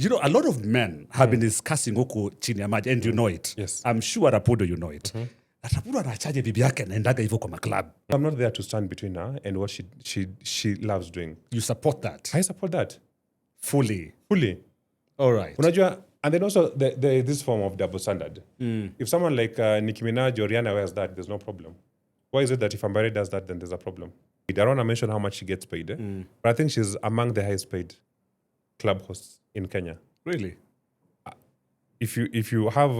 You know, a lot of men have been discussing huku chini ya maji, and you know it. Yes. I'm sure Rapudo, you know it. Rapudo anachaje bibi yake anaendaga hivyo kwa maklab. I'm not there to stand between her and what she loves doing. You support that? I support that. Fully. All right. Unajua, and then also there this form of double standard. If someone like Nicki Minaj or Rihanna wears that, there's no problem. Why is it that if Ambari does that, then there's a problem? I don't want to mention how much she gets paid, but I think she's among the highest paid club hosts in Kenya. Really? If you have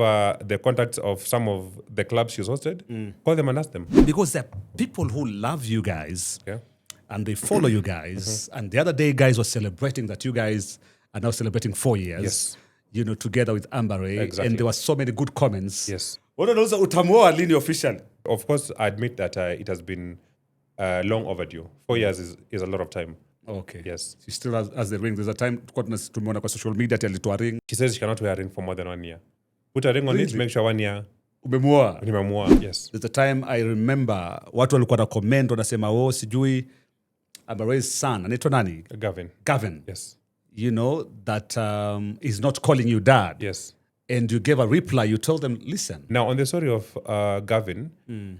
the contacts of some of the clubs she's hosted, call them and ask them. Because there are people who love you guys, Yeah. and they follow you guys. And the other day, guys were celebrating that you guys are now celebrating 4 years. Yes. You know, together with Ambari. Exactly. And there were so many good comments. Yes. Unauza utamuoa lini officially? Of course, I admit that it has been long overdue. 4 years is a lot of time. Okay. Yes. She still has the ring. There's a time tumeona kwa social media ati alitoa ring. She says she cannot wear a ring for more than 1 year. Put a ring on it, make sure 1 year. Umemuoa? Nimemuoa, yes. There's a time I remember watu walikuwa na comment wanasema sijui Ambari's son anaitwa nani? Gavin. Yes. You know that is not calling you dad. Yes. And you gave a reply. You told them, listen. Now, on the story of Gavin,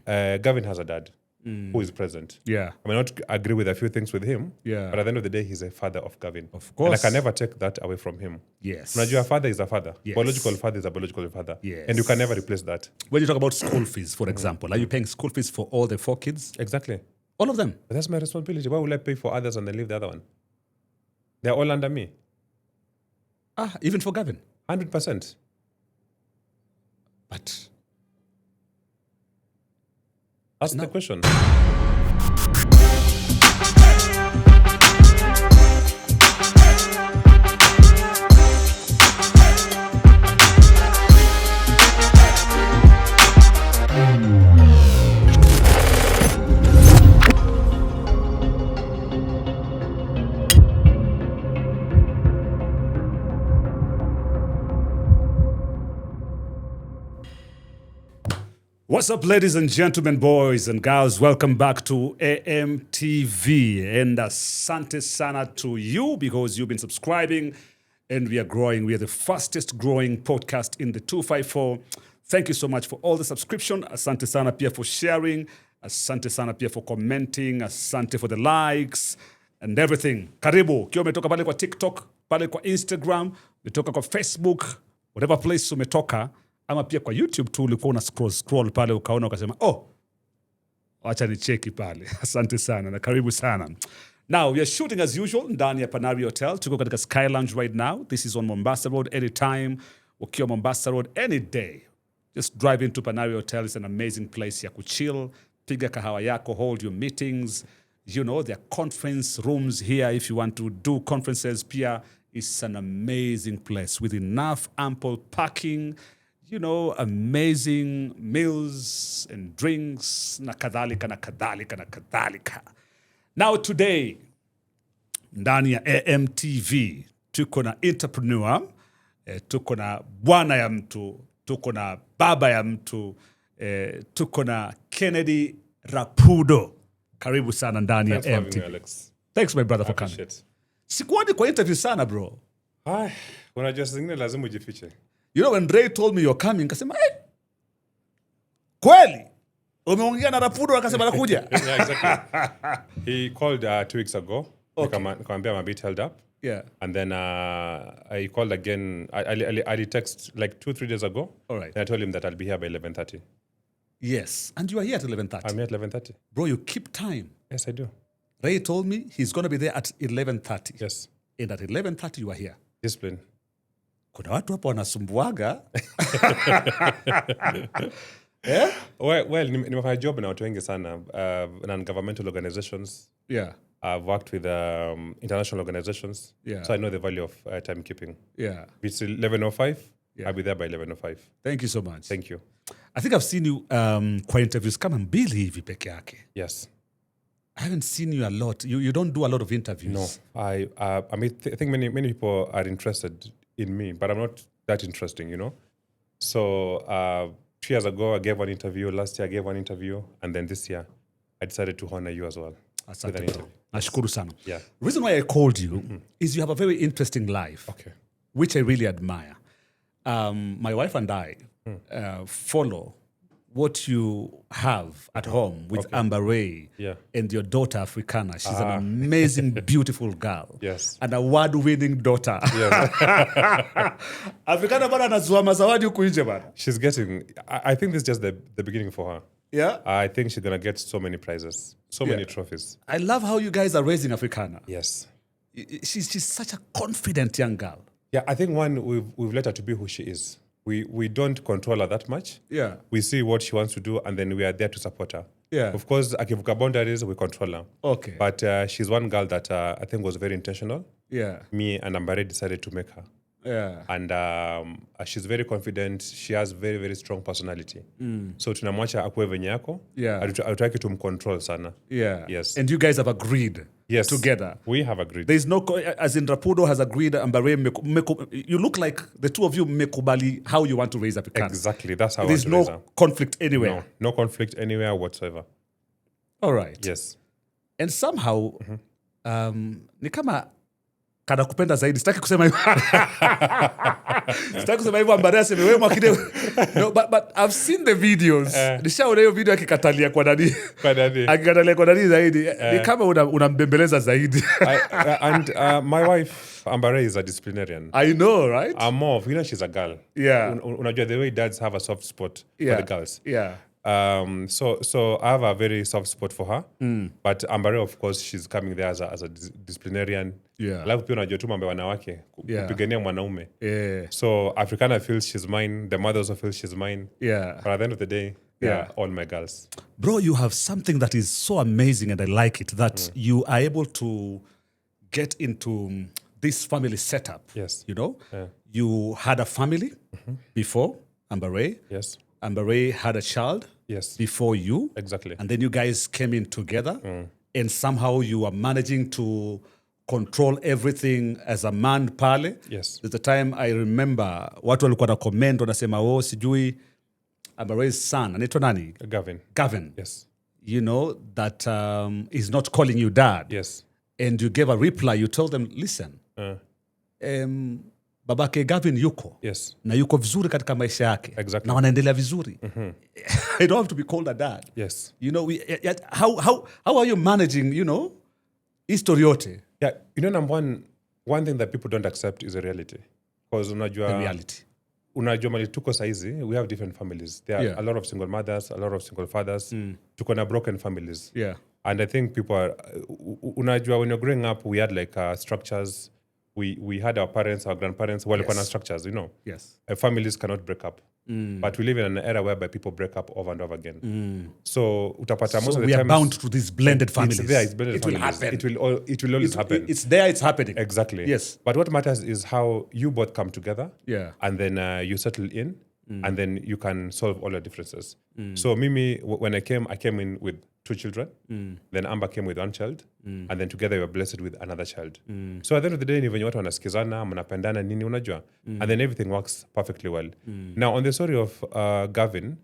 Gavin has a dad who is present. Yeah. I may not agree with a few things with him, Yeah. but at the end of the day, he's a father of Gavin. Of course. And I can never take that away from him. Yes. Unajua, a father is a father. Yes. Biological father is a biological father. Yes. And you can never replace that. When you talk about school fees, for example, are you paying school fees for all the 4 kids? Exactly. All of them? But that's my responsibility. Why will I pay for others and then leave the other one? They're all under me. Even for Gavin? 100%. But Ask the question. what's up, ladies and gentlemen, boys and girls? Welcome back to AMTV. And asante sana to you because you've been subscribing and we are growing. We are the fastest growing podcast in the 254. Thank you so much for all the subscription. Asante sana pia for sharing. Asante sana pia for commenting. Asante for the likes and everything. Karibu. Ukiwa umetoka pale kwa TikTok, pale kwa Instagram, umetoka kwa Facebook, whatever place umetoka, ama pia kwa YouTube tu ulikuwa una scroll pale ukaona ukasema, acha ni cheki pale. Asante sana na karibu sana. Now, we are shooting as usual ndani ya Panari Hotel. Tuko katika Sky Lounge right now. This is on Mombasa Road. Anytime, ukiwa Mombasa Road, any day. Just drive into Panari Hotel. It's an amazing place ya kuchill. Piga kahawa yako, hold your meetings. You know, there are conference rooms here if you want to do conferences. Pia, it's an amazing place with enough ample parking. You know, amazing meals and drinks, na kadhalika, na kadhalika, na kadhalika. Now today, ndani ya AMTV, tuko na entrepreneur, tuko na bwana ya mtu, tuko na baba ya mtu, tuko na Kennedy Rapudo. Karibu sana ndani ya AMTV. Alex. Thanks my brother for coming. Sikuoni kwa interview sana bro. Unajua zingine lazima ujifiche. You know, when Ray told me you're coming, kasema, kweli? Umeongea na Rapudo akasema anakuja? Yeah, exactly. He called 2 weeks ago. Okay. Nikamwambia I'm a bit held up. Yeah. And then I called again. I text like 2-3 days ago. All right. And I told him that I'll be here by 11:30. Yes. And you are here at 11:30. I'm here at 11:30. Bro, you keep time. Yes, I do. Ray told me he's going to be there at 11:30. Yes. And at 11:30 you are here. Discipline. Kuna watu hapo wanasumbuaga. Well, nimefanya job na watu wengi sana. Non-governmental organizations. Yeah. I've worked with international organizations. Yeah. So I know the value of timekeeping. Yeah. If it's 11:05, Yeah. I'll be there by 11:05. Thank you so much. Thank you. I think I've seen you kwa interviews kama mbili hivi peke yake. Yes. I haven't seen you a lot. You don't do a lot of interviews. No. I mean, I think many people are interested in me, but I'm not that interesting, you know? So 2 years ago, I gave one interview. Last year, I gave one interview. And then this year, I decided to honor you as well. With an interview. Nashukuru sana. Yeah. The reason why I called you is you have a very interesting life. Okay. which I really admire. My wife and I follow what you have at home with Amber Ray Yeah. and your daughter Africana. She's an amazing, beautiful girl. Yes. An award-winning daughter. Yes. Africana bana anazua mazawadi huku nje bana. She's getting, I think this is just the beginning for her. Yeah? I think she's going to get so many prizes, so many trophies. I love how you guys are raising Africana. Yes. She's such a confident young girl. Yeah, I think one, we've let her to be who she is. We don't control her that much. Yeah. We see what she wants to do, and then we are there to support her. Yeah. Of course, akivuka boundaries, we control her. Okay. But she's one girl that I think was very intentional. Yeah. Me and Ambare decided to make her. Yeah. And she's very confident. She has very, very strong personality. So tunamwacha akuwe venye yako. Yeah. Hatutaki tumcontrol sana. Yeah. Yes. And you guys have agreed together. We have agreed. There's no, as in Rapudo has agreed, Ambare, you look like the two of you mekubali how you want to raise Africana. Exactly. That's how There's I want to no raise her. conflict anywhere. No conflict anywhere whatsoever. All right. Yes. And somehow, ni kama kana kupenda zaidi. Sitaki kusema hivyo. Sitaki kusema hivyo Ambare aseme wewe mwakide. No, but I've seen the videos. Nishaona hiyo video akikatalia kwa nani. Akikatalia kwa nani zaidi. Ni kama unambembeleza zaidi. And my wife, Ambare, is a disciplinarian. I know, right? I'm more of, she's a girl. Yeah. Unajua the way dads have a soft spot for the girls. Yeah. So I have a very soft spot for her. But Ambare, of course, she's coming there as a disciplinarian. Yeah. Alafu pia unajua tu mambo ya wanawake kupigania mwanaume. Yeah. So Africana feels she's mine. The mother also feels she's mine. Yeah. But at the end of the day, they're all my girls. Bro, you have something that is so amazing and I like it, that you are able to get into this family setup. Yes. You know? Yeah. You had a family before Ambare. Yes. Ambare had a child before you. Exactly. And then you guys came in together and somehow you are managing to control everything as a man pale. Yes. There's a time I remember watu walikuwa na comment wanasema sijui Ambare's son anaitwa nani? Gavin. Yes. You know that is not calling you dad. Yes. And you gave a reply. You told them, listen, babake Gavin yuko. Yes. Na yuko vizuri katika maisha yake. Exactly. Na wanaendelea vizuri. I don't have to be called a dad. Yes. You know, how are you managing, history yote? Yeah, number one thing that people don't accept is a reality. Because The reality. Unajua mali tuko saizi, we have different families. There are a lot of single mothers, a lot of single fathers. Tuko na broken families. Yeah. And I think people are, unajua when you're growing up, we had like structures. We had our parents, our grandparents, walikuwa na structures, Yes. Families cannot break up. But we live in an era whereby people break up over and over again. So utapata most of the we are times, bound to these blended families. It's there, it's blended it families. will happen. It will always happen. It's there, it's happening. Exactly. Yes. But what matters is how you both come together. Yeah. And then you settle in, and then you can solve all your differences. So Mimi, when I came in with 2 children. Then Amber came with 1 child. And then together we were blessed with another child. So at the end of the day, ni venye watu wanasikizana, mnapendana nini unajua. And then everything works perfectly well. Now on the story of Gavin,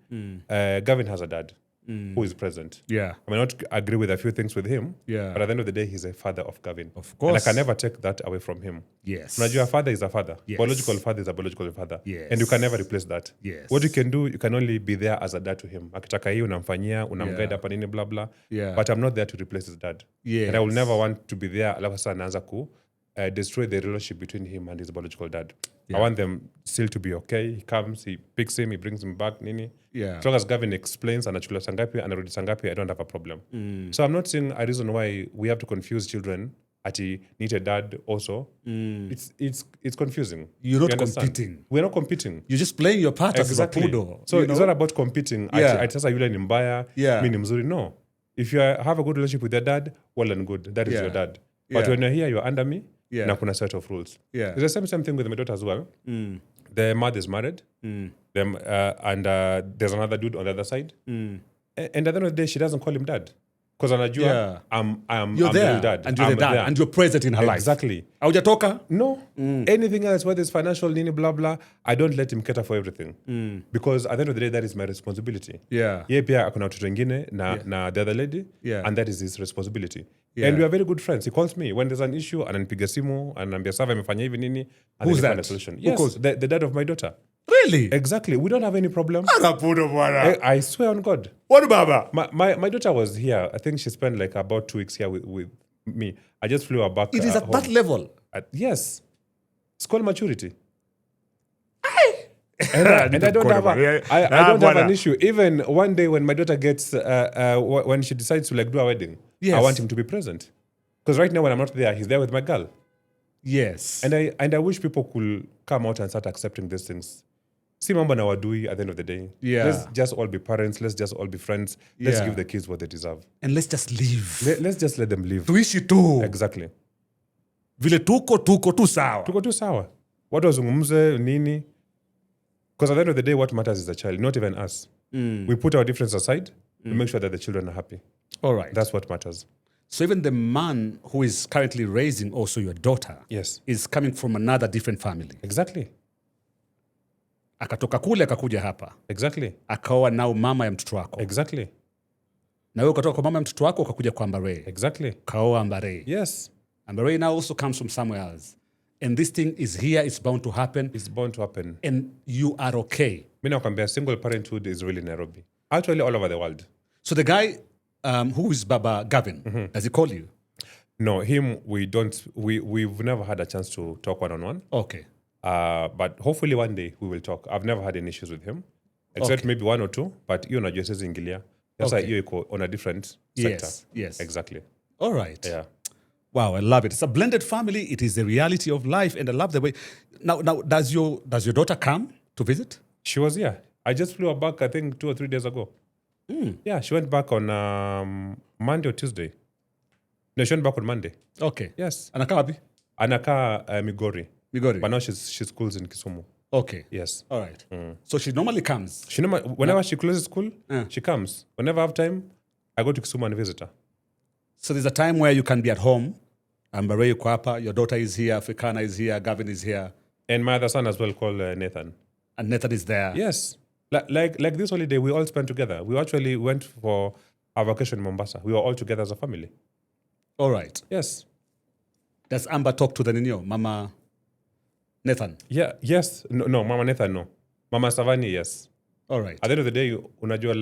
Gavin has a dad. Who is present. Yeah. I may not agree with a few things with him, Yeah. but at the end of the day, he's a father of Gavin. Of course. And I can never take that away from him. Yes. Unajua, a father is a father. Yes. Biological father is a biological father. Yes. And you can never replace that. Yes. What you can do, you can only be there as a dad to him. Akitaka hii unamfanyia, unamguide hapa nini blah blah. Yeah. But I'm not there to replace his dad. Yes. And I will never want to be there alafu sasa naanza ku destroy the relationship between him and his biological dad. I want them still to be okay. He comes, he picks him, he brings him back nini. Yeah. As long as Gavin explains anachukuliwa sangapi, anarudi sangapi, I don't have a problem. So I'm not seeing a reason why we have to confuse children ati need a dad also. It's confusing. You're not understand? competing. We're not competing. You're just playing your part Exactly. as Rapudo. So it's not about competing. Yeah. Ati sasa yule ni mbaya, Yeah. mi ni mzuri. No. If you have a good relationship with your dad, well and good. That is Yeah. your dad. But Yeah. when you're here, you're under me. Yeah. Na kuna set of rules. Yeah. There's the same thing with my daughter as well. The mother is married. And there's another dude on the other side. And at the end of the day, she doesn't call him dad. Because anajua, Yeah. I'm You're the there. real dad. And you're I'm the dad. there. And you're present in her life. Exactly. Haujatoka? No. Anything else, whether it's financial, nini, blah, blah, I don't let him cater for everything. Because at the end of the day, that is my responsibility. Yeah. Ye pia akuna watoto wengine na the other lady. Yeah. And that is his responsibility. Yeah. And we are very good friends. He calls me when there's an issue, ananipiga simu, ananiambia Sava amefanya hivi nini, and Who's then we find that? a solution. Who Yes, calls? the dad of my daughter. Really? Exactly. We don't have any problem. Rapudo bwana. I swear on God. What baba? My daughter was here. I think she spent like about 2 weeks here with me. I just flew her back. It is at home. that level. Yes. It's called maturity. And I don't have I don't have an issue. Even one day when my daughter gets when she decides to like do a wedding, Yes. I want him to be present. Because right now when I'm not there, he's there with my girl. Yes. And I wish people could come out and start accepting these things. See mambo na wadui at the end of the day. Yeah. Let's just all be parents. Let's just all be friends. Let's Yeah. give the kids what they deserve. And let's just live. Let's just let them live. Tuishi tu. Exactly. Vile tuko tu sawa. Tuko tu sawa. Watu wazungumze nini? Because at the end of the day, what matters is the child, not even us. We put our difference aside. We make sure that the children are happy. All right. That's what matters. So even the man who is currently raising also your daughter Yes. is coming from another different family. Exactly. Akatoka kule akakuja hapa. Exactly. Akaoa nao mama ya mtoto wako. Exactly. Na wewe ukatoka kwa mama ya mtoto wako ukakuja kwa Ambare. Exactly. Kaoa Ambare. Yes. Ambare now also comes from somewhere else. And this thing is here, it's bound to happen. It's bound to happen. And you are okay. Mi nakwambia single parenthood is really Nairobi. Actually, all over the world. So the guy who is Baba Gavin, does he call you? No, him, we've never had a chance to talk one-on-one. Okay. But hopefully one day we will talk. I've never had any issues with him. Except maybe one or two. But you know, just as ingilia. That's why you on a different sector. Yes. Exactly. All right. Yeah. Wow, I love it. It's a blended family. It is the reality of life, and I love the way. Now, does your daughter come to visit? She was here. I just flew her back, I think, 2 or 3 days ago. Yeah, she went back on Monday or Tuesday. No, she went back on Monday. Okay. Yes. Anakaa wapi? Anaka Migori. Migori. But now she schools in Kisumu. Okay. Yes. All right. So she normally comes. Whenever she closes school, she comes. Whenever I have time, I go to Kisumu and visit her. So there's a time where you can be at home. Ambare yuko hapa, your daughter is here, Africana is here, Gavin is here, And my other son as well, called Nathan. and Nathan is there. Yes. Like this holiday, we all spent together. We actually went for our vacation in Mombasa. We were all together as a family. All right. Yes. Does Amber talk to the Nino, Mama Nathan? Yeah. Yes. No, Mama Nathan, no. Mama Savani, yes. All right. At the end of the day, unajua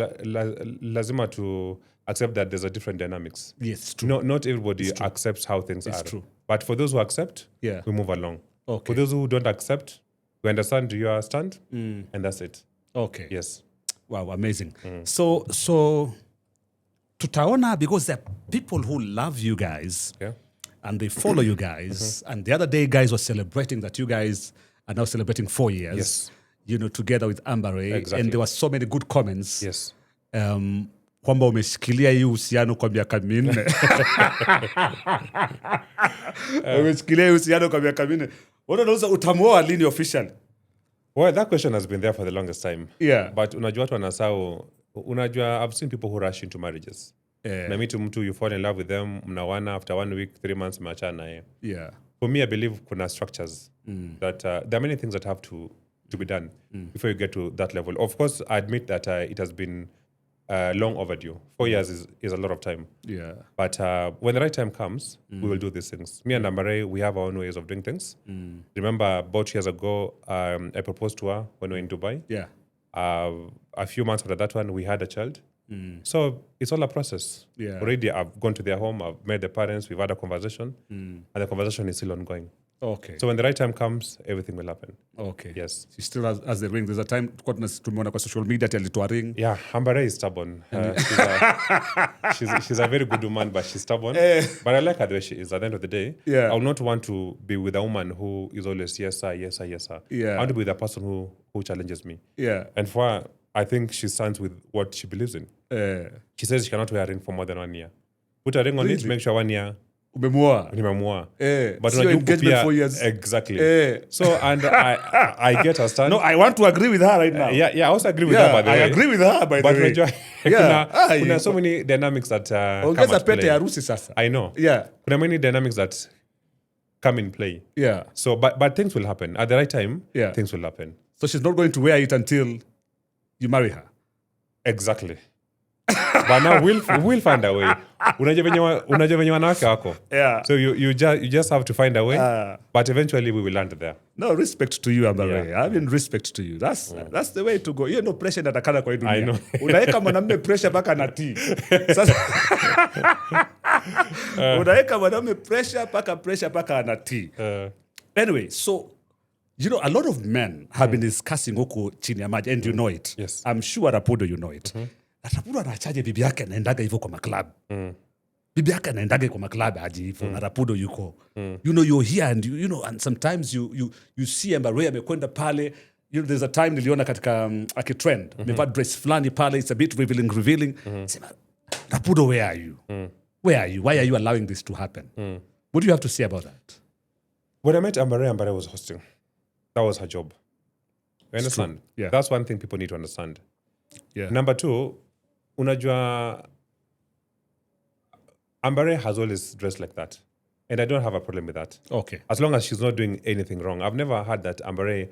lazima to accept that there's a different dynamics. Yes, it's true. Not everybody accepts how things are. true. But for those who accept, Yeah. we move along. Okay. For those who don't accept, we understand your stand, and that's it. Okay. Yes. Wow, amazing. So tutaona, because there are people who love you guys Yeah. and they follow you guys. And the other day, guys were celebrating that you guys are now celebrating 4 years. Yes. You know, together with Ambare. Exactly. And there were so many good comments. Yes. Kwamba umeshikilia hii uhusiano kwa miaka minne. Umeshikilia hii uhusiano kwa miaka minne. Watu wanauza utamuoa lini officially? Well, that question has been there for the longest time. Yeah. But unajua watu wanasahau, unajua I've seen people who rush into marriages. Na meet mtu, you fall in love with them, mnawana, after 1 week, 3 months, mmeachana naye. Yeah. For me, I believe kuna structures that there are many things that have to be done before you get to that level. Of course, I admit that it has been long overdue. 4 years is a lot of time. Yeah. But when the right time comes, we will do these things. Me and Ambare, we have our own ways of doing things. Remember, about 2 years ago, I proposed to her when we were in Dubai. Yeah. A few months after that one, we had a child. So it's all a process. Yeah. Already, I've gone to their home, I've met the parents, we've had a conversation, and the conversation is still ongoing. Okay. So when the right time comes, everything will happen. Okay. Yes. She still has the ring. There's a time tumeona kwa social media ati alitoa ring. Yeah, Ambare is stubborn. She's a very good woman, but she's stubborn. But I like her the way she is. At the end of the day, Yeah. I would not want to be with a woman who is always yes sir, yes sir, yes sir. Yeah. I want to be with a person who challenges me. Yeah. And for her, I think she stands with what she believes in. She says she cannot wear a ring for more than 1 year. Put a ring on it, Really? make sure 1 year Umemuoa. nimeamua. But unajua your engagement pia- 4 years. Exactly. So And I get her stand. no, I want to agree with her right now. Yeah, I also agree with Yeah, her, by the I way. agree with her by the But way. unajua, Yeah. kuna so many dynamics that come Ongeza at pete play. ya harusi sasa. I know. Yeah. Kuna many dynamics that come in play. Yeah. So, but things will happen. At the right time, Yeah. things will happen. So she's not going to wear it until you marry her. Exactly. But now we'll find a way. Unajua venye wanawake wako. Yeah. So you just have to find a way. But eventually we will land there. No, respect to you, Ambare. I mean, respect to you. That's the way to go. You know pressure inatakana kwa hii dunia. I know. Unaweka mwanamume pressure mpaka anatii. Sasa unaweka mwanamume pressure mpaka anatii. Anyway, so you know, a lot of men have been discussing huku chini ya maji, and you know it. Yes. I'm sure Rapudo, you know it. Rapudo anachaje bibi yake anaendaga hivyo kwa maklabu. Bibi yake anaendaga kwa maklabu aje hivyo na Rapudo yuko. You know, you're here and you know, and sometimes you see Ambare amekwenda pale. You know, there's a time niliona katika akitrend. Amevaa dress fulani pale, it's a bit revealing. Sema, Rapudo, where are you? Where are you? Why are you allowing this to happen? What do you have to say about that? When I met Ambare was hosting. That was her job. You understand? Yeah. That's one thing people need to understand. Yeah. Number two, unajua, Ambare has always dressed like that. And I don't have a problem with that. Okay. As long as she's not doing anything wrong. I've never heard that Ambare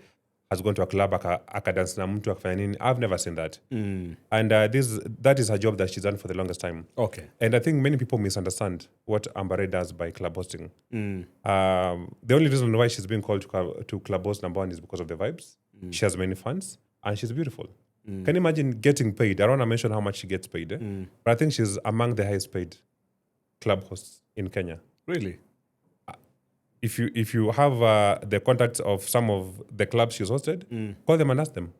has gone to a club, akadance na mtu akafanya nini. I've never seen that. And that is her job that she's done for the longest time. Okay. And I think many people misunderstand what Ambare does by club hosting. The only reason why she's being called to club host, number one, is because of the vibes. She has many fans and she's beautiful. Can you imagine getting paid? I don't want to mention how much she gets paid, but I think she's among the highest paid club hosts in Kenya. Really? If you have the contacts of some of the clubs she's hosted, call them and ask them.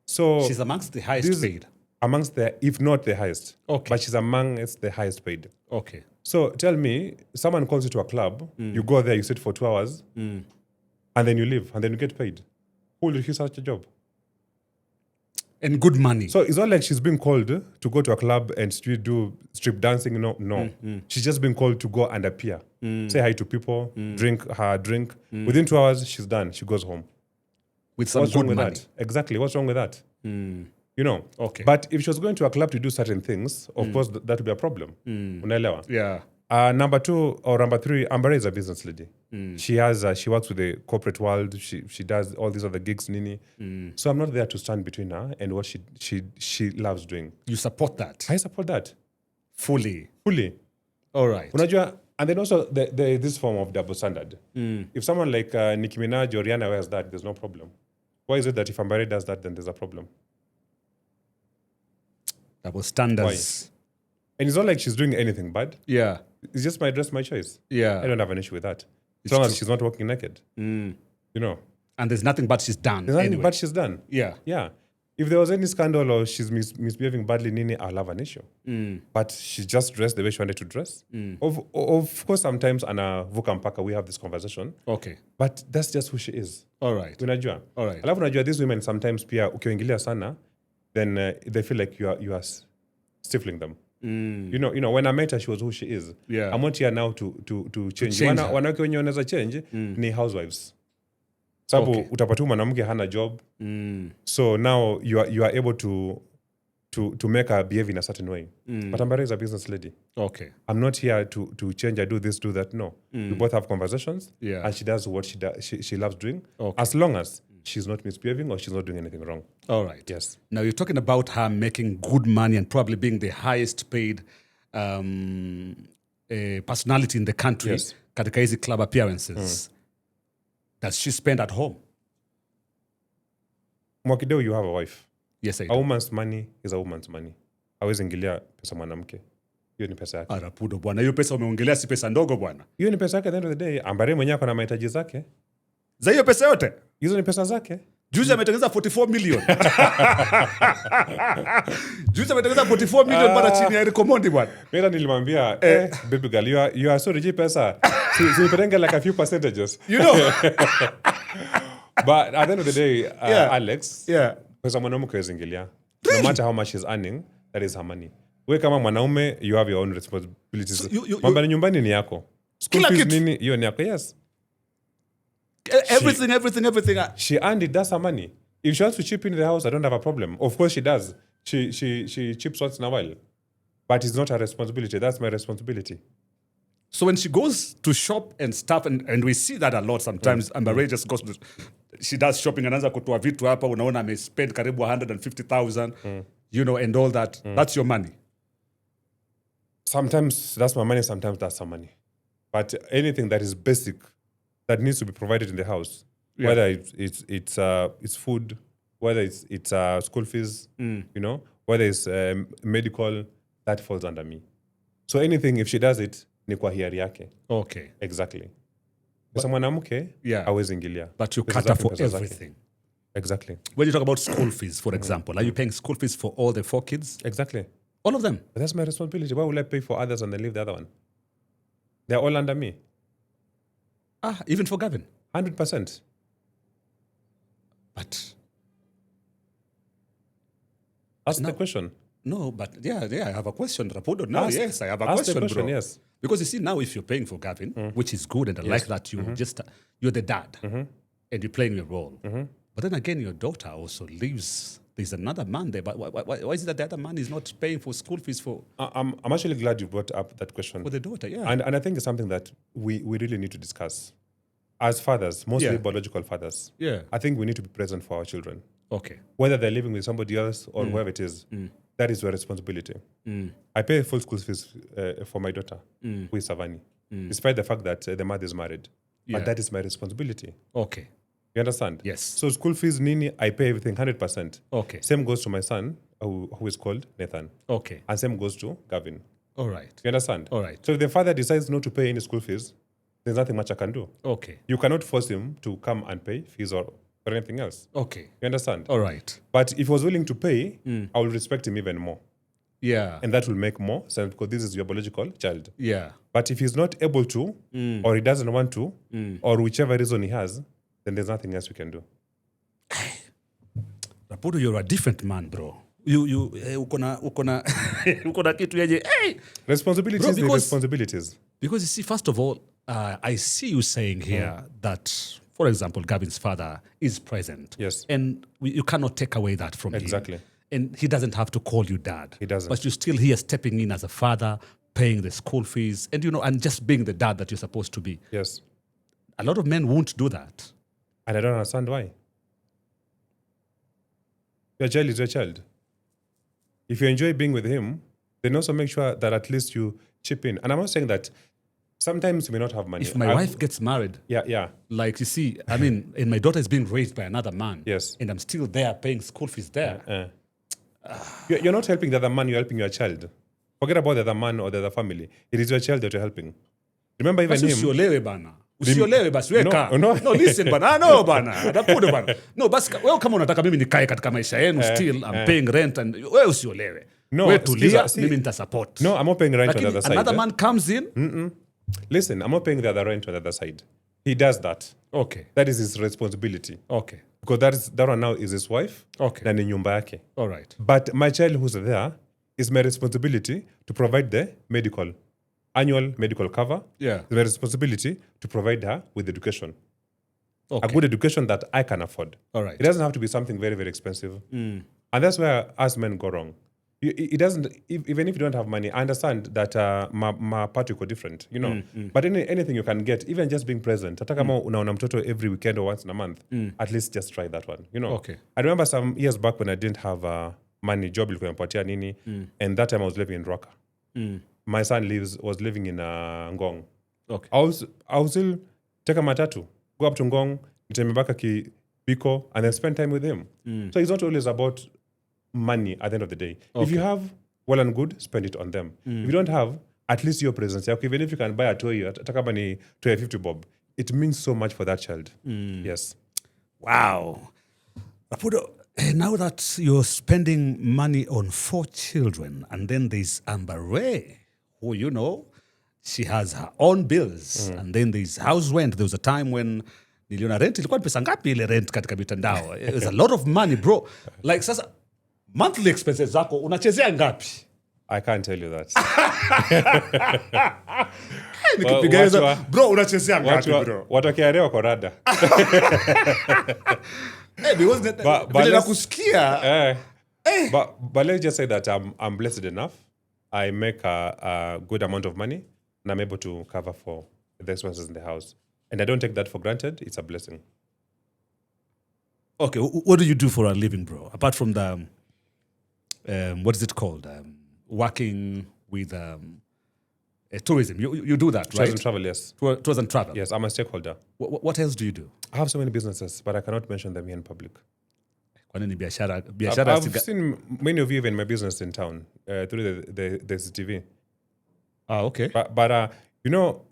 So She's amongst the highest paid. Amongst the, if not the highest. Okay. But she's amongst the highest paid. Okay. So tell me, someone calls you to a club, you go there, you sit for 2 hours, and then you leave, and then you get paid. Who will refuse such a job? And good money. So it's not like she's being called to go to a club and do strip dancing. No. She's just been called to go and appear. Say hi to people, drink her drink. Within 2 hours, she's done. She goes home. With some What's good wrong with money. that? Exactly. What's wrong with that? You know? Okay. But if she was going to a club to do certain things, of course, that would be a problem. Unaelewa? Yeah. Number two or number three, Ambare is a business lady. She works with the corporate world. She does all these other gigs, nini. So I'm not there to stand between her and what she loves doing. You support that? I support that Fully. fully. All right. Unajua, and then also there is this form of double standard. If someone like Nicki Minaj or Rihanna wears that, there's no problem. Why is it that if Ambare does that, then there's a problem? Double standards. And it's not like she's doing anything bad. Yeah. It's just my dress, my choice. Yeah. I don't have an issue with that. It's As long as true. she's not walking naked. You know. And there's nothing bad she's done. There's nothing anyway. bad she's done. Yeah. Yeah. If there was any scandal or she's misbehaving badly, Nini, I'll have an issue. But she just dressed the way she wanted to dress. Of course, sometimes Anna Vuka Mpaka, we have this conversation. Okay. But that's just who she is. All right. Unajua? All right. Alafu unajua, these women sometimes pia ukiwaingilia sana, then they feel like you are stifling them. You know, when I met her, she was who she is. Yeah. I'm not here now to change. change her. Wanawake wenye wanaweza change ni housewives. Sababu utapata mwanamke hana job. So now you are able to make her behave in a certain way. But Ambare is a business lady. Okay. I'm not here to change. I do this, do that. No. We both have conversations. Yeah. And she does what she loves doing. Okay. As long as she's not misbehaving or she's not doing anything wrong. All right. Yes. Now you're talking about her making good money and probably being the highest paid personality in the country. Yes. Katika hizi club appearances. Does she spend at home? Mwakideu, you have a wife. Yes, I A do. woman's money is a woman's money. Hawezi ingilia pesa mwanamke. Hiyo ni pesa yake. Rapudo bwana, hiyo pesa umeongelea si pesa ndogo bwana. Hiyo ni pesa yake at the end of the day. Ambare mwenyewe ako na mahitaji zake. Za hiyo pesa yote? Hizo ni pesa zake. Juzi ametengeneza 44 million. Juzi ametengeneza 44 million bwana chini ya Eric Omondi bwana. Mira nilimwambia, baby girl, you are so rich pesa. Sipetenge like a few percentages. You know? But at the end of the day, Yeah. Alex, Yeah. pesa mwanamke hawezi ingilia. No matter how much she's earning, that is her money. We kama mwanaume, you have your own responsibilities. So you- Mambo ya nyumbani ni yako. School Kila fees kitu. nini, hiyo ni yako. Yes. Everything. She earned it, that's her money. If she wants to chip in the house, I don't have a problem. Of course she does. She chips once in a while. But it's not her responsibility. That's my responsibility. So when she goes to shop and stuff, and we see that a lot sometimes, Ambare just goes to, she does shopping, anaanza kutoa vitu hapa, unaona amespend karibu 150,000. and all that. That's your money. Sometimes that's my money, sometimes that's some money. But anything that is basic, that needs to be provided in the house, whether it's food, whether it's school fees, whether it's medical, that falls under me. So anything, if she does it, ni kwa hiari yake. Okay. Exactly. But mwanamke, hawezi ingilia. But you cater for everything. Exactly. When you talk about school fees, for example, are you paying school fees for all the 4 kids? Exactly. All of them? But that's my responsibility. Why will I pay for others and then leave the other one? They're all under me. Even for Gavin? 100%. But... Ask the question. No, but I have a question, Rapudo. No, yes, I have a ask question, the question, bro. yes. Because you see, now if you're paying for Gavin, which is good, and I like that you're the dad, and you're playing your role. But then again, your daughter also leaves. There's another man there. But why is it that the other man is not paying for school fees for... I'm actually glad you brought up that question. For the daughter, yeah. And I think it's something that we really need to discuss. As fathers, mostly biological fathers, I think we need to be present for our children. Okay. Whether they're living with somebody else or whoever it is, that is your responsibility. I pay full school fees for my daughter, who is Savani, despite the fact that the mother is married. But that is my responsibility. Okay. You understand? Yes. So school fees, Nini, I pay everything 100%. Okay. Same goes to my son, who is called Nathan. Okay. And same goes to Gavin. All right. You understand? All right. So if the father decides not to pay any school fees, there's nothing much I can do. Okay. You cannot force him to come and pay fees or anything else. Okay. You understand? All right. But if he was willing to pay, I will respect him even more. Yeah. And that will make more sense because this is your biological child. Yeah. But if he's not able to, or he doesn't want to, or whichever reason he has, then there's nothing else we can do. Rapudo, you're a different man, bro. Ukona kitu yeje. Hey! Responsibilities, Bro, the responsibilities. Because you see, first of all, I see you saying here that, for example, Gavin's father is present. Yes. And you cannot take away that from him. Exactly. And he doesn't have to call you dad. He doesn't. But you're still here stepping in as a father, paying the school fees, and and just being the dad that you're supposed to be. Yes. A lot of men won't do that. And I don't understand why. Your child is your child. If you enjoy being with him, then also make sure that at least you chip in. And I'm not saying that sometimes you may not have money. If my wife gets married, like you see, I mean, and my daughter is being raised by another man, yes, and I'm still there paying school fees there. You're not helping the other man, you're helping your child. Forget about the other man or the other family. It is your child that you're helping. Remember even him. Usiolewe bana. Usiolewe basi weka. No. No, listen bana. No bana. Rapudo bana. No, basi wewe kama unataka mimi nikae katika maisha yenu still I'm paying rent and wewe usiolewe. No, wewe tulia, mimi nitasupport. No, I'm not paying rent on the other side. Another man comes in. Listen, I'm not paying the other rent on the other side. He does that. Okay. That is his responsibility. Okay. Because that one now is his wife. Okay. Na ni nyumba yake. All right. But my child who's there is my responsibility to provide the annual medical cover. Yeah. It's my responsibility to provide her with education. Okay. A good education that I can afford. All right. It doesn't have to be something very, very expensive. And that's where us men go wrong. It doesn't, even if you don't have money, I understand that my part go different, But anything you can get, even just being present, hata kama unaona mtoto every weekend or once in a month, at least just try that one, Okay. I remember some years back when I didn't have money, job ilikuwa inapatia nini, and that time I was living in Roka. My son was living in Ngong. Okay. I will still take a matatu, go up to Ngong, nitembea mpaka Biko, and then spend time with him. So it's not always about money at the end of the day. Okay. If you have, well and good, spend it on them. If you don't have, at least your presence. Even if you can buy a toy, atakaba ni toy 50 bob, it means so much for that child. Yes. Wow. Rapudo, now that you're spending money on 4 children, and then there's Amber Ray, who, she has her own bills, and then there's house rent. There was a time when niliona rent ilikuwa pesa ngapi ile rent katika mitandao. It was a lot of money, bro. Like sasa monthly expenses zako unachezea ngapi? I can't tell you that. Nikipiga hizo bro unachezea ngapi bro? Watu wakiarea wako rada. Because vile nakusikia. But let's just say that I'm blessed enough. I make a good amount of money and I'm able to cover for the expenses in the house. And I don't take that for granted. It's a blessing. Okay, what do you do for a living, bro? Apart from the what is it called? Working with tourism. You do that, Tours right? and travel, yes. Tours and travel. Yes, I'm a stakeholder. What else do you do? I have so many businesses, but I cannot mention them here in public. Kwa nini biashara? I've seen many of you in my business in town through the CCTV. Okay. But you know,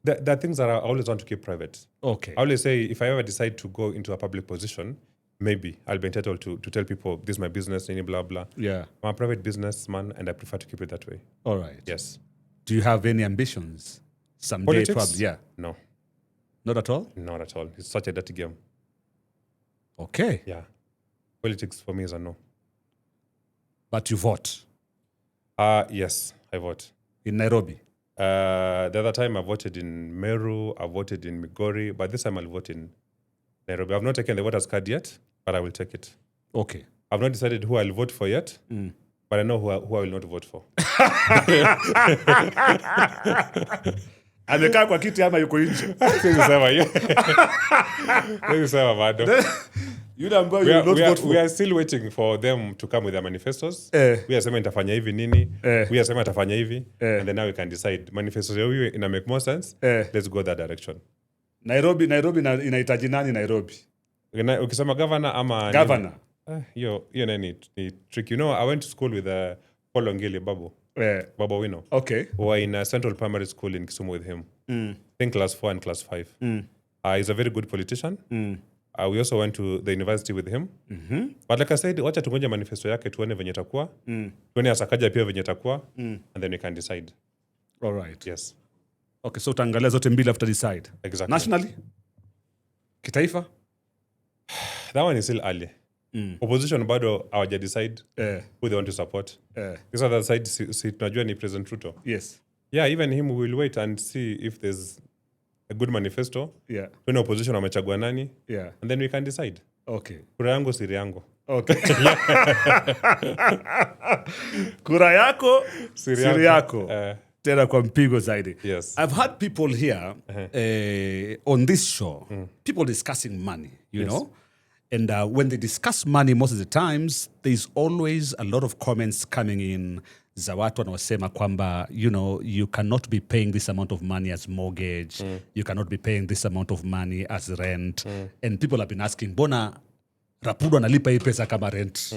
there are things that I always want to keep private. Okay. I always say if I ever decide to go into a public position, maybe I'll be entitled to tell people this is my business, any blah blah. Yeah. I'm a private businessman, and I prefer to keep it that way. All right. Yes. Do you have any ambitions someday? Politics? Probably. Yeah. No, Not at all. not at all. It's such a dirty game. Okay. Yeah. Politics for me is a no. But you vote Yes, I vote. in Nairobi. The other time I voted in Meru, I voted in Migori, but this time I'll vote in Nairobi. I've not taken the voters card yet, but I will take it. Okay. I've not decided who I'll vote for yet, but I know who I will not vote for. Amekaa kwa kiti ama yuko nje? Siwezi sema hiyo. Siwezi sema bado. Yule ambaye you not vote for. We are still waiting for them to come with their manifestos. We are saying nitafanya hivi nini. We are saying atafanya hivi. And then now we can decide. Manifestos ya huyu ina make more sense. Let's go that direction. Nairobi inahitaji nani Nairobi? Ukisema governor ama Governor. Hiyo nani ni trick. You know, I went to school with Paul Ongili Babu. Baba Wino. Okay. We were in a central primary school in Kisumu with him. I think class 4 and class 5. He's a very good politician. We also went to the university with him. But like I said, wacha tungoje manifesto yake tuone venye itakuwa. Tuone asakaja pia venye itakuwa. And then we can decide. All right. Yes. Okay, so utaangalia zote mbili after decide. Exactly. Nationally? Kitaifa? That one is still early. Opposition bado hawaja decide who they want to support. This other side, si tunajua ni President Ruto. Yes. Yeah, even him, we will wait and see if there's a good manifesto. Yeah. When opposition wamechagua nani. Yeah. And then we can decide. Okay. Kura yangu siri yangu. Okay. Kura yako, siri yako. Tena kwa mpigo zaidi. Yes. I've had people here on this show, people discussing money, you know? And when they discuss money, most of the times, there's always a lot of comments coming in za watu wanaosema kwamba, you know, you cannot be paying this amount of money as mortgage, you cannot be paying this amount of money as rent. And people have been asking, mbona Rapudo analipa hii pesa kama rent?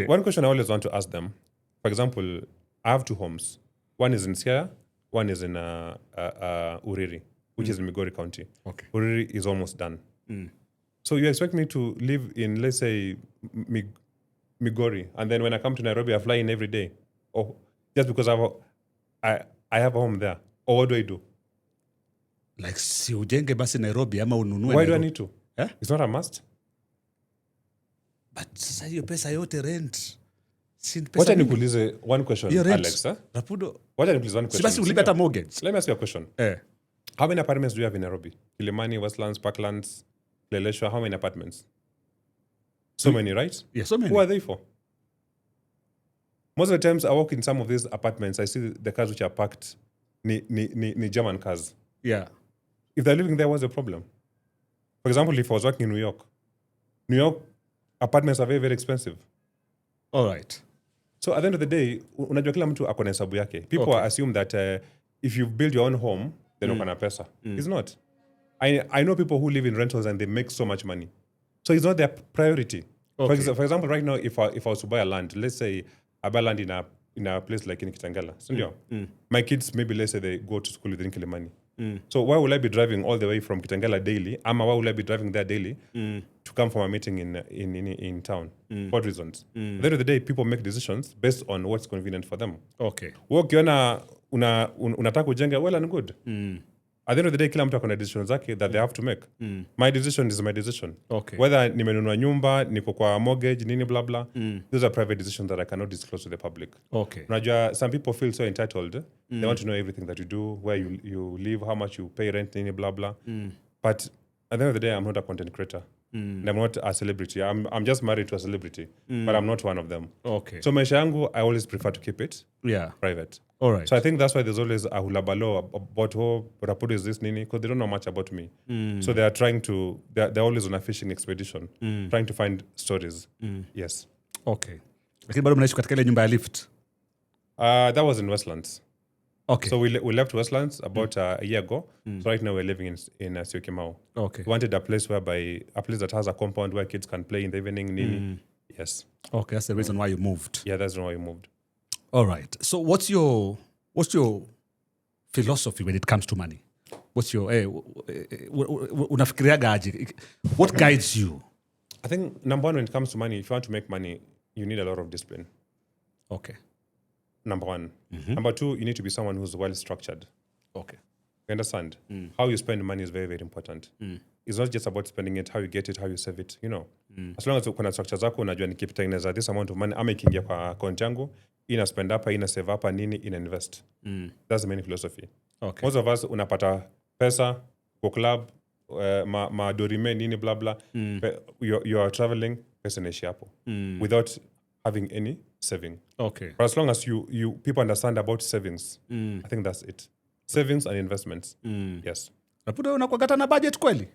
One question I always want to ask them, for example, I have 2 homes. One is in Siaya, one is in Uriri, which is in Migori County. Okay. Uriri is almost done. So you expect me to live in, let's say, Migori, and then when I come to Nairobi, I fly in every day? Or just because I have a home there? Or what do I do? Like, si ujenge basi Nairobi ama ununue Why Nairobi. do I need to? It's not a must. But sasa hiyo pesa yote rent. Wacha nikuulize one question, Alex. Rapudo. Wacha nikuulize one question. Si basi ulipe hata mortgage. Let me ask you a question. How many apartments do you have in Nairobi? Kilimani, Westlands, Parklands, Leleshwa, how many apartments? So many, right? Yeah, so many. Who are they for? Most of the times I walk in some of these apartments, I see the cars which are parked ni German cars. Yeah. If they're living there, what's the problem? For example, if I was working in New York apartments are very, very expensive. All right. So at the end of the day, unajua kila mtu akona hesabu yake. People assume that if you build your own home, then ukona pesa. It's not. I know people who live in rentals and they make so much money. So it's not their priority. For example, right now, if I was to buy a land, let's say I buy land in a place like in Kitengela. My kids, maybe let's say they go to school within Kilimani. So why will I be driving all the way from Kitengela daily? Why will I be driving there daily to come for a meeting in town? What reasons? At the end of the day, people make decisions based on what's convenient for them. Okay. Ukiona unataka kujenga, well and good. At the end of the day, kila mtu akona decisions zake that they have to make. My decision is my decision. Okay. Whether nimenunua nyumba, niko kwa mortgage, nini blah blah, those are private decisions that I cannot disclose to the public. Okay. Unajua, some people feel so entitled. They want to know everything that you do, where you live, how much you pay rent, nini blah blah. But at the end of the day, I'm not a content creator. And I'm not a celebrity. I'm just married to a celebrity, but I'm not one of them. Okay. So maisha yangu, I always prefer to keep it Yeah. private. All right. So I think that's why there's always a hulabalo about Rapudo is this nini, because they don't know much about me. So they are trying to, they're always on a fishing expedition, trying to find stories. Yes. Okay. Lakini bado mnaishi katika ile nyumba ya lift. That was in Westlands. Okay. So we left Westlands about a year ago. So right now we're living in Syokimau. Okay. We wanted a place that has a compound where kids can play in the evening. Nini. Yes. Okay, that's the reason why you moved. Yeah, that's why we moved. All right. So what's your philosophy when it comes to money? What's your unafikiriaga aje? What guides you? I think number one, when it comes to money, if you want to make money, you need a lot of discipline. Okay. Number one. Number two, you need to be someone who's well structured. Okay. You understand? How you spend money is very, very important. It's not just about spending it, how you get it, how you save it, you know. As long as kuna structure zako, unajua nikitengeneza this amount of money, ama ikiingia kwa account yangu, ina spend hapa, ina save hapa, nini, ina invest. That's the main philosophy. Okay. Most of us, unapata pesa, go club, dorime, nini, blah, blah. You are traveling, pesa inaishi hapo. Without having any saving. Okay. But as long as you people understand about savings, I think that's it. Savings and investments. Yes. Rapudo unakuagata na budget kweli?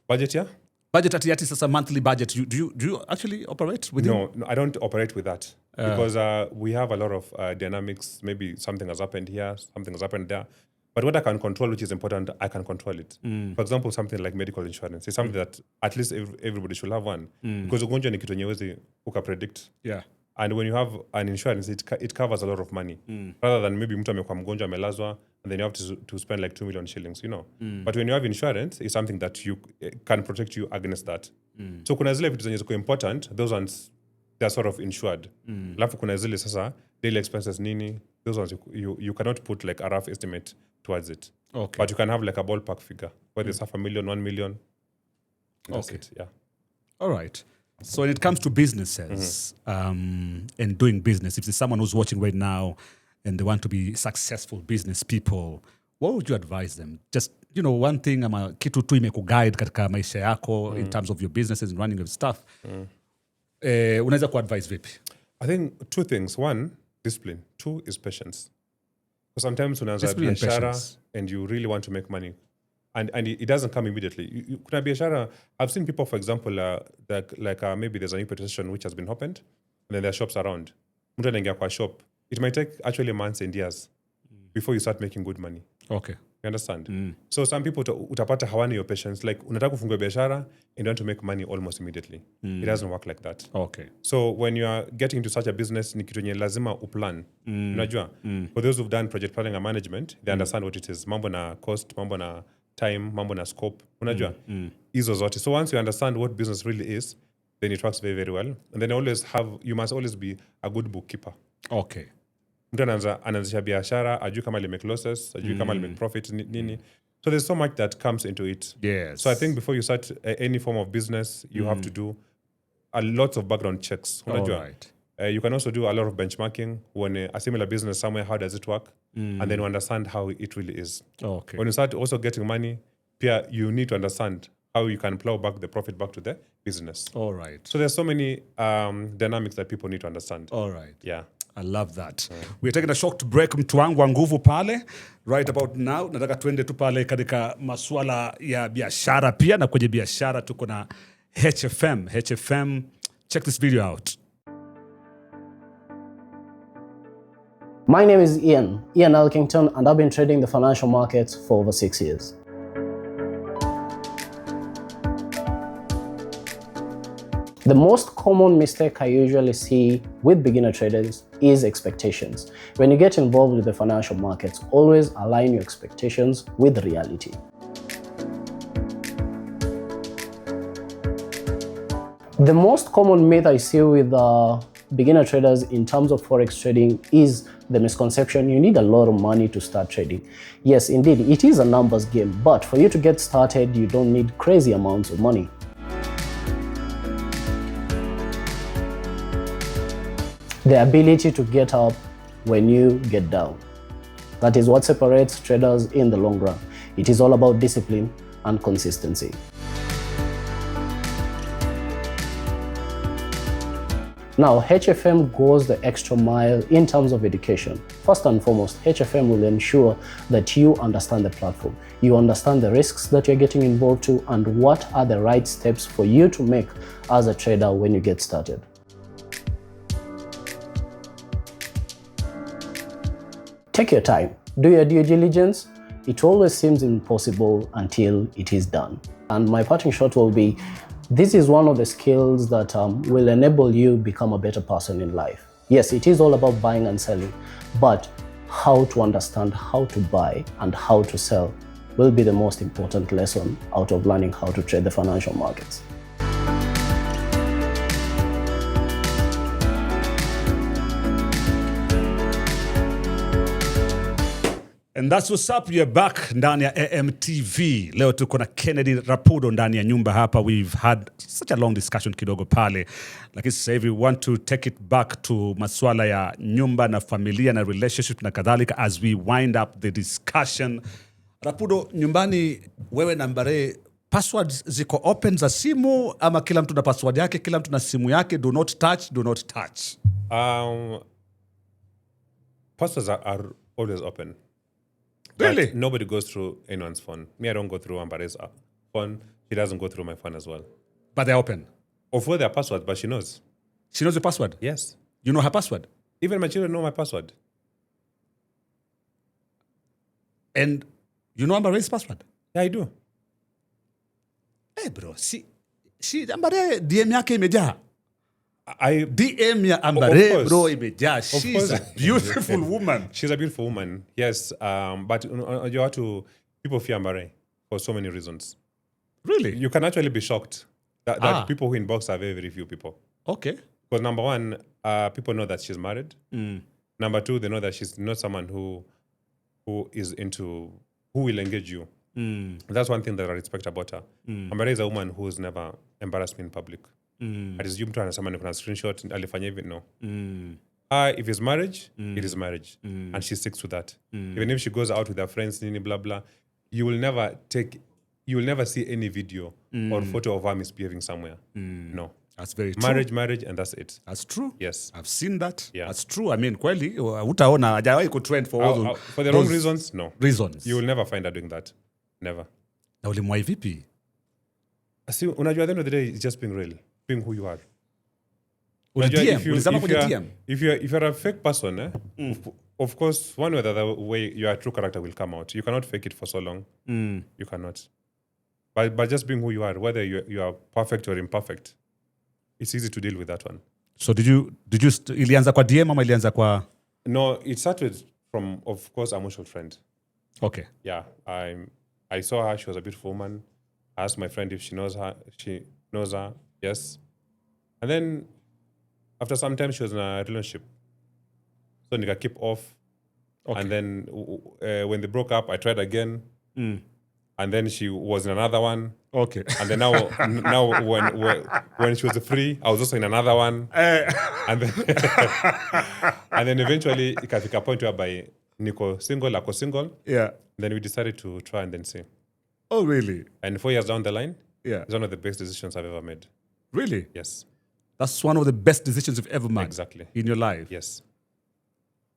Budget, yeah? Budget ati sasa monthly budget. Do you actually operate with No, I don't operate with that. Because we have a lot of dynamics. Maybe something has happened here, something has happened there. But what I can control, which is important, I can control it. For example, something like medical insurance is something that at least everybody should have one. Because ugonjwa ni kitu yenye huwezi ukapredict. Yeah. And when you have an insurance, it covers a lot of money. Rather than maybe mtu amekuwa mgonjwa amelazwa, and then you have to spend like 2 million shillings, you know. But when you have insurance, it's something that you can protect you against that. So kuna zile vitu zenye ziko important, those ones, they're sort of insured. Alafu kuna zile sasa, daily expenses nini, those ones you cannot put like a rough estimate towards it. Okay. But you can have like a ballpark figure, whether it's 500,000, 1 million. That's Okay. it, yeah. All right. So when it comes to businesses and doing business, if there's someone who's watching right now and they want to be successful business people, what would you advise them? Just, you know, one thing ama kitu tu imekuguide katika maisha yako in terms of your businesses and running your stuff. Unaweza kuadvise vipi? I think 2 things. 1, discipline. 2 is patience. So sometimes unaanza Discipline and biashara patience. and you really want to make money. And it doesn't come immediately. Kuna biashara, I've seen people, for example, maybe there's a new petition which has been opened, and then there are shops around. Mtu anaingia kwa shop. It might take actually months and years before you start making good money. Okay. You understand? So some people utapata hawana your patience. Like unataka kufungua biashara and you want to make money almost immediately. It doesn't work like that. Okay. So when you are getting into such a business, ni kitu yenye lazima uplan. Unajua? For those who've done project planning and management, they understand what it is. Mambo na cost, mambo na time, mambo na scope. Unajua? Hizo zote. So once you understand what business really is, then it works very, very well. And then you must always be a good bookkeeper. Okay. Mtu anaanzisha biashara, ajui kama make losses, ajui kama make profit, nini. So there's so much that comes into it. Yes. So I think before you start any form of business, you have to do a lot of background checks. All right. You can also do a lot of benchmarking. When a similar business somewhere, how does it work? And then you understand how it really is. Okay. When you start also getting money, you need to understand how you can plow back the profit back to the business. All right. So there's so many dynamics that people need to understand. All right. Yeah. I love that. We're taking a short break, mtu wangu wa nguvu pale. Right about now, nataka tuende tu pale katika masuala ya biashara pia, na kwenye biashara tuko na HFM. HFM, check this video out. My name is Ian Elkington, and I've been trading the financial markets for over 6 years. The most common mistake I usually see with beginner traders is expectations. When you get involved with the financial markets, always align your expectations with reality. The most common myth I see with beginner traders in terms of forex trading is the misconception you need a lot of money to start trading. Yes, indeed, it is a numbers game, but for you to get started, you don't need crazy amounts of money. The ability to get up when you get down. That is what separates traders in the long run. It is all about discipline and consistency. Now, HFM goes the extra mile in terms of education. First and foremost, HFM will ensure that you understand the platform. You understand the risks that you're getting involved to and what are the right steps for you to make as a trader when you get started. Take your time, do your due diligence. It always seems impossible until it is done. And my parting shot will be, this is one of the skills that will enable you become a better person in life. Yes, it is all about buying and selling, but how to understand how to buy and how to sell will be the most important lesson out of learning how to trade the financial markets. And that's what's up. You're back ndani ya AMTV. Leo tuko na Kennedy Rapudo ndani ya nyumba hapa. We've had such a long discussion kidogo pale. Lakini sasa hivi we want to take it back to maswala ya nyumba na familia na relationship na kadhalika as we wind up the discussion. Rapudo, nyumbani wewe na Mbare, passwords ziko open za simu ama kila mtu na password yake, kila mtu na simu yake, do not touch, do not touch? Passwords are always open. Really? But nobody goes through anyone's phone. Me, I don't go through Ambare's phone. She doesn't go through my phone as well. But they're open? Of course, their passwords, but she knows. She knows your password? Yes. You know her password? Even my children know my password. And you know Ambare's password? Yeah, I do. Hey bro, si Ambare DM yake imejaa. DM ya Ambare bro imejaa. She's a beautiful woman. She's a beautiful woman, yes. But you have to, people fear Ambare for so many reasons. Really? You can actually be shocked that people who inbox are very, very few people. Okay. Because number one, people know that she's married. Number two, they know that she's not someone who is into, who will engage you. That's one thing that I respect about her. Ambare is a woman who's never embarrassed me in public. Alizijua mtu anasema niko na screenshot alifanya hivi, no. If it's marriage, it is marriage. And she sticks to that. Even if she goes out with her friends, nini blah blah, you will never see any video or photo of her misbehaving somewhere. No. That's very true. Marriage, and that's it. That's true. Yes. I've seen that. Yeah. That's true. I mean, kweli, utaona hajawahi kutrend for all those, for the wrong reasons, no. Reasons. You will never find her doing that. Never. Na ulimwai vipi? See, unajua, at the end of the day, it's just being real. Being who you are. If you're a fake person, of course, one way or the other way, your true character will come out. You cannot fake it for so long. You cannot. But just being who you are, whether you are perfect or imperfect, it's easy to deal with that one. So did you ilianza kwa DM ama ilianza kwa? No, it started from, of course, a mutual friend. Okay. Yeah, I saw her. She was a beautiful woman. I asked my friend if she knows her. She knows her. Yes. And then after some time, she was in a relationship. So nika keep off. Okay. And then when they broke up, I tried again. And then she was in another one. Okay. And then now when she was free, I was also in another one. And then eventually, ikafika point whereby niko single, ako single. Yeah. Then we decided to try and then see. Oh, really? And 4 years down the line, yeah, it's one of the best decisions I've ever made. Really? Yes. That's one of the best decisions you've ever made. Exactly. In your life. Yes.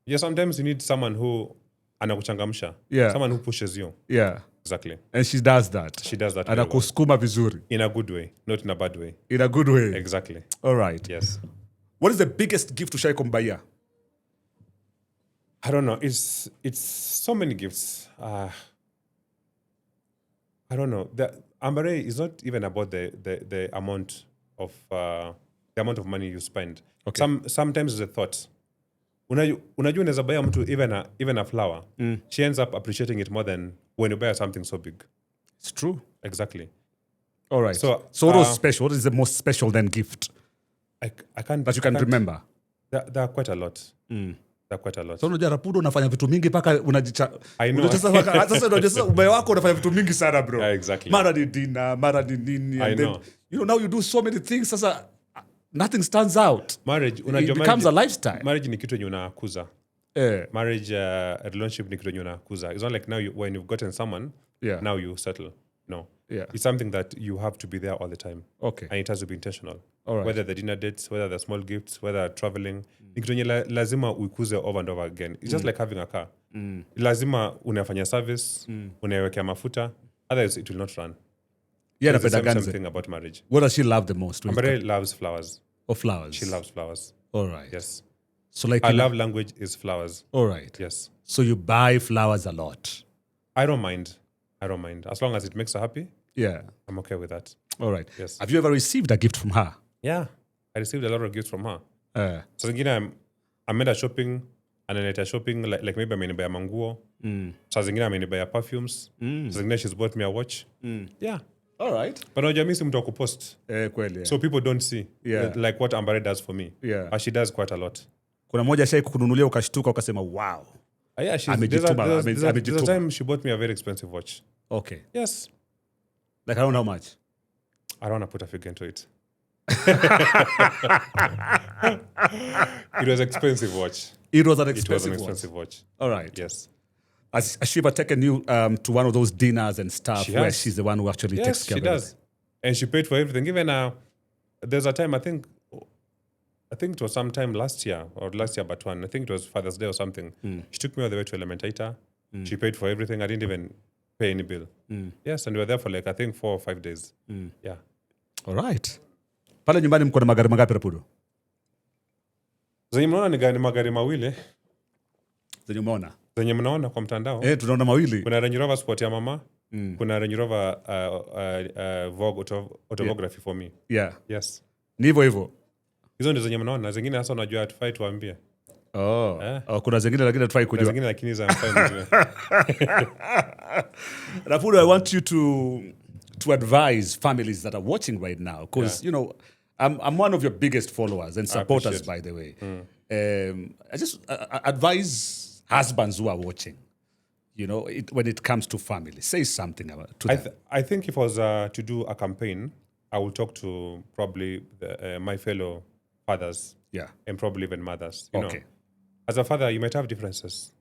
Yeah, sometimes you need someone who anakuchangamsha. Yeah. Someone who pushes you. Yeah. Exactly. And she does that. She does that. Anakusukuma vizuri. In a good way, not in a bad way. In a good way. Exactly. All right. Yes. What is the biggest gift ushai kumbaia? I don't know. It's so many gifts. I don't know. The Ambare is not even about the amount of money you spend. Okay. Sometimes it's a thought. Unajua unaweza buy mtu even a flower. She ends up appreciating it more than when you buy something so big. It's true. Exactly. All right. So what was special? What is the most special then gift? I can't. That you can remember. There are quite a lot. There are quite a lot. So unajua Rapudo unafanya vitu mingi paka unajicha. I know. Sasa unajua ubaya wako unafanya vitu mingi sana bro. Yeah, exactly. Mara ni dinner, mara ni nini. I know. Then, now you do so many things. Sasa nothing stands out. Marriage, it becomes a lifestyle. Marriage ni kitu yenye unakuza. Marriage, relationship ni kitu yenye unakuza. It's not like now when you've gotten someone, now you settle. No. Yeah. It's something that you have to be there all the time. Okay. And it has to be intentional. All right. Whether the dinner dates, whether the small gifts, whether traveling. Ni kitu yenye lazima uikuze over and over again. It's just like having a car. Lazima unafanya service, unaiwekea mafuta. Otherwise, it will not run. Yeah, It's the napenda same ganze. thing about marriage. What does she love the most? Ambare loves flowers. Or flowers? She loves flowers. All right. Yes. So like, Her love language is flowers. all right. Yes. So you buy flowers a lot. I don't mind. As long as it makes her happy, Yeah. I'm okay with that. All right. Yes. Have you ever received a gift from her? Yeah. I received a lot of gifts from her. So zingine ameenda shopping, analeta shopping like maybe amenibaya manguo. Saa zingine amenibaya perfumes. Saa zingine she's bought me a watch. Yeah. All right. But unajua mimi si mtu wa kupost. Kweli. Yeah. So people don't see like what Ambare does for me. Yeah. But she does quite a lot. Kuna moja shai kukununulia ukashtuka ukasema wow. Yeah, there's a time she bought me a very expensive watch. Okay. Yes. Like I don't know how much. I don't want to put a figure into it. It was expensive watch. It was an It was an expensive expensive watch. All right. Yes. Has she ever taken you to one of those dinners and stuff She where has. she's the one who actually Yes, takes care she of does. And she paid for everything. Even there's a time I think it was sometime last year but one. I think it was Father's Day or something. She took me all the way to Elementator. She paid for everything. I didn't even pay any bill. Yes, and we were there for like I think 4 or 5 days. Yeah. All right. Pale nyumbani mko na magari mangapi Rapudo? Zenye mnaona ni magari mawili. Zenye umeona? Zenye mnaona kwa mtandao. Tunaona mawili. Kuna Range Rover Sport ya mama. Kuna Range Rover Vogue autobiography for me. Yeah. Yes. Ni hivyo. Hizo ndio zenye mnaona. Zingine hasa unajua hatufai tuambie. Kuna zingine lakini try Kuna kujua. zingine lakini za mfai mjue. Rapudo, I want you to advise families that are watching right now because you know I'm one of your biggest followers and supporters, by the way. I just advise husbands who are watching, you know, when it comes to family. Say something about to them. I think if I was to do a campaign, I will talk to probably my fellow fathers and probably even mothers. You know, as a father, you might have differences.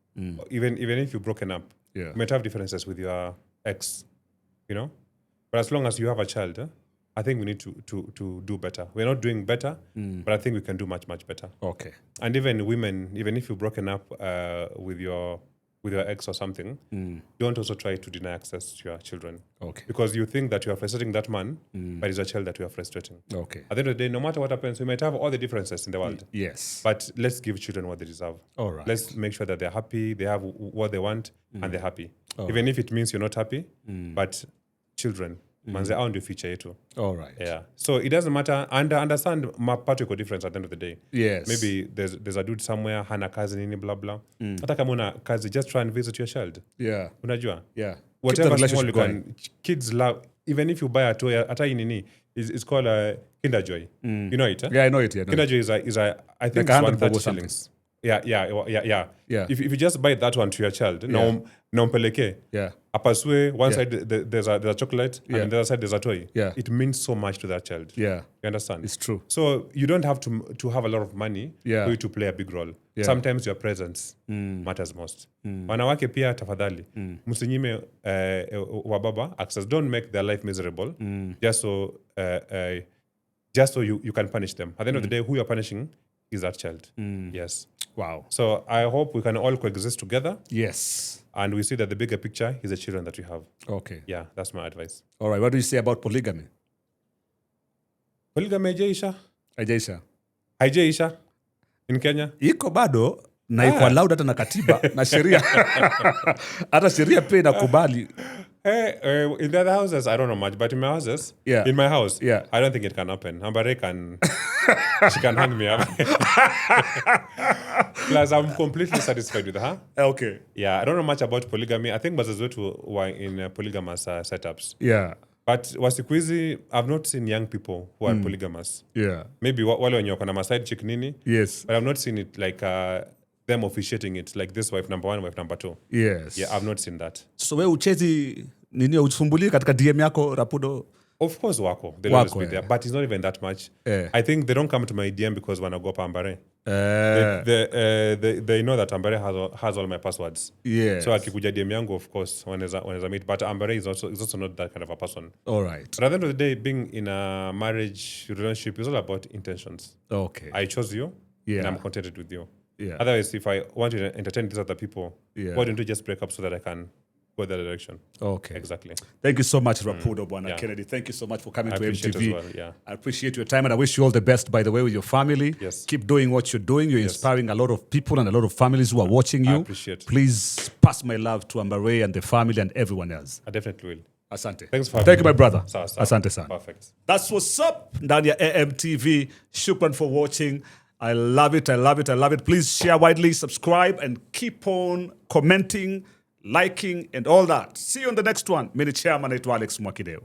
Even if you've broken up, you might have differences with your ex, you know. But as long as you have a child, I think we need to do better. We're not doing better, but I think we can do much, much better. Okay. And even women, even if you've broken up with your ex or something, don't also try to deny access to your children. Okay. Because you think that you are frustrating that man, but it's a child that you are frustrating. Okay. At the end of the day, no matter what happens, we might have all the differences in the world. Yes. But let's give children what they deserve. All right. Let's make sure that they're happy, they have what they want, and they're happy. Even if it means you're not happy, but children, manze hao ndio future yetu. All right. Yeah. So it doesn't matter. And understand mapato iko difference at the end of the day. Yes. Maybe there's a dude somewhere, hana kazi nini, blah, blah. Hata kama una kazi, just try and visit your child. Yeah. Unajua? Yeah. Whatever small you can. Kids love, even if you buy a toy, hata hii nini, it's called a Kinder Joy. You know it? Yeah, I know it. Yeah, Kinder Joy is I think like it's 130 100 shillings. Yeah. Yeah. If you just buy that one to your child, na umpeleke. Yeah. Apasue, one side there's a chocolate, and the other side there's a toy. Yeah. It means so much to that child. Yeah. You understand? It's true. So you don't have to have a lot of money Yeah. for you to play a big role. Yeah. Sometimes your presence matters most. Wanawake pia tafadhali. Msinyime wababa access. Don't make their life miserable just so you can punish them. At the end of the day, who you're punishing is that child. Yes. Wow. So I hope we can all coexist together. Yes. And we see that the bigger picture is the children that we have. Okay. Yeah, that's my advice. All right. What do you say about polygamy? Polygamy haijaisha? Haijaisha in Kenya? Iko bado na iko allowed hata na katiba na sheria. Hata sheria pia inakubali. In the other houses, I don't know much, but in my houses, in my house, I don't think it can happen. Ambare she can hang me up. Plus, I'm completely satisfied with her. Okay. Yeah, I don't know much about polygamy. I think bazazi wetu were in polygamous setups. Yeah. But wasiku hizi, I've not seen young people who are polygamous. Yeah. Maybe wale wenye wako na maside chick nini. Yes. But I've not seen it like them officiating it, like this wife number 1, wife number 2. Yes. Yeah, I've not seen that. So we uchezi nini usumbuli katika DM yako Rapudo? Of course, wako. They'll always Wako, be there. But it's not even that much. Yeah. I think they don't come to my DM because wanagopa Ambare. They know that Ambare has all my passwords. Yes. So akikuja DM yangu, of course, wanaweza meet. But Ambare is also not that kind of a person. All right. But at the end of the day, being in a marriage relationship is all about intentions. Okay. I chose you, Yeah. and I'm contented with you. Yeah. Otherwise, if I want to entertain these other people, Yeah. why don't we just break up so that I can go that direction? Okay. Exactly. Thank you so much, Rapudo, Bwana Yeah. Kennedy. Thank you so much for coming I to appreciate MTV. as well, yeah. I appreciate your time and I wish you all the best, by the way, with your family. Yes. Keep doing what you're doing. You're inspiring a lot of people and a lot of families who are watching you. I appreciate. Please pass my love to Ambare and the family and everyone else. I definitely will. Asante. Thanks for Thank you, having my me. brother. Sawa, sawa. Asante sana. Perfect. That's what's up, ndani ya AMTV. Shukran for watching. I love it. I love it. I love it. Please share widely, subscribe, and keep on commenting, liking, and all that. See you on the next one. Mini chairman naitwa Alex Mwakideu.